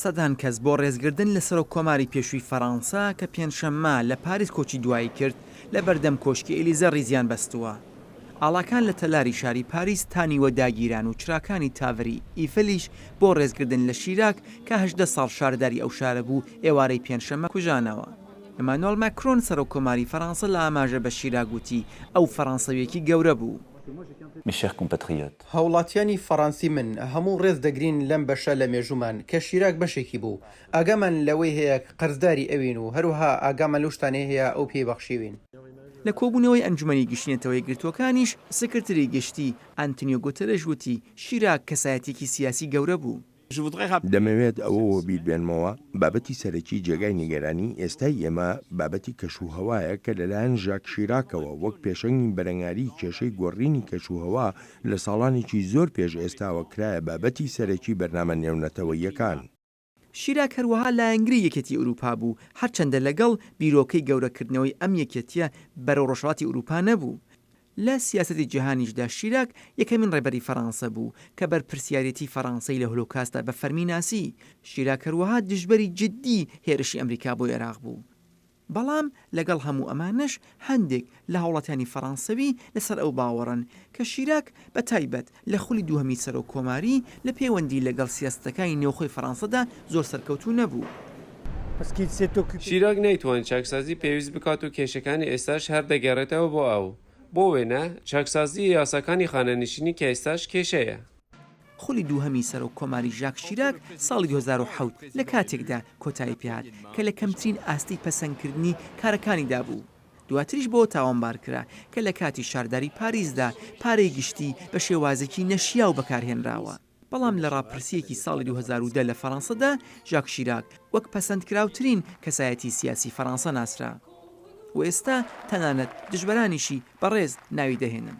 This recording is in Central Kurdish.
سەدان کەس بۆ ڕێزگردن لە سەرۆک کۆماری پێشووی فەڕەنسا کە پێنجشەممە لە پاریس کۆچی دوایی کرد لە بەردەم کۆشکی ئێلیزە ڕیزیان بەستووە. ئاڵاکان لە تەلاری شاری پاریس تانیوە داگیران و چراکانی تاڤری ئیفلیش بۆ ڕێزگردن لە شیراک کە 18 ساڵ شارداری ئەو شارە بوو ئێوارەی پێنجشەممە کوژانەوە. ئەمانۆڵ ماکرۆن سەرۆک کۆماری فەڕەنسا لە ئاماژە بە شیراک گوتی ئەو فەڕەنسەویەکی گەورە بوو. هەوڵاتیانی فەڕەنسی من هەموو ڕێز دەگرین لەم بەشە لە مێژومان کە شیراک بەشێکی بوو. ئاگامان لەوەی هەیە قەرزداری ئەوین و هەروەها ئاگامان لەو شتانەی هەیە ئەو پێبەخشیوین. لە کۆبوونەوەی ئەنجومەنی گشتێتەوەی گرتوەکانیش سکرتری گشتی ئەنتۆنیۆ گوتەرێژ وتی شیراک کەسایەتێکی سیاسی گەورە بوو. دەمەوێت ئەوەوە بیربێنمەوە بابەتی سەرەکی جێگای نیگەرانی ئێستای ئێمە بابەتی کەشوهەوایە کە لەلایەن ژاک شیراکەوە وەک پێشەنگی بەرەنگاری کێشەی گۆڕینی کەشوهەوا لە ساڵانێکی زۆر پێش ئێستاوە کرایە بابەتی سەرەکی بەرنامە نێونەتەوەییەکان. شیراک هەروەها لایەنگری یەکێتی ئەوروپا بوو هەرچەندە لەگەڵ بیرۆکەی گەورەکردنەوەی ئەم یەکێتیە بەرەو ڕۆژهەڵاتی ئەوروپا نەبوو. لە سیاسەتی جیهانیشدا شیراک یەکەمین ڕێبەری فەڕەنسا بوو کە بەرپرسیارەتی فەڕەنسای لە هۆلۆکاستدا بە فەرمی ناسی. شیراک هەروەها دژبەری جددی هێرشی ئەمریکا بۆ عێراق بوو. بەڵام لەگەڵ هەموو ئەمانش هەندێک لە هاوڵاتیانی فەڕەنسەوی لەسەر ئەو باوەڕن کە شیراک بە تایبەت لە خولی دووهەمی سەرۆک کۆماری لە پەیوەندی لەگەڵ سیاستەکانی نێوخۆی فەڕەنسەدا زۆر سەرکەوتوو نەبوو. شیراک نەیتوانێت چاکسازی پێویست بکات و کێشەکانی ئێستاش هەر دەگەڕێتەوە بۆ ئەو. بۆ وێنە چاکسازی یاساکانی خانەنشینی کە ئێستاش کێشەیە. خولی دووهەمی سەرۆک کۆماری ژاک شیراک ساڵی 2007 لە کاتێکدا کۆتایی پێهات کە لە کەمترین ئاستی پەسەندکردنی کارەکانیدا بوو. دواتریش بۆ تاوانبار کرا کە لە کاتی شارداری پاریسدا پارەی گشتی بە شێوازێکی نەشیاو بەکارهێنراوە. بەڵام لە ڕاپرسیەکی ساڵی 2010 لە فەڕەنسەدا ژاک شیراک وەک پەسەندکراوترین کەسایەتی سیاسی فەڕەنسا ناسرا و ئێستا تەنانەت دژبەرانیشی بەڕێز ناوی دەهێنن.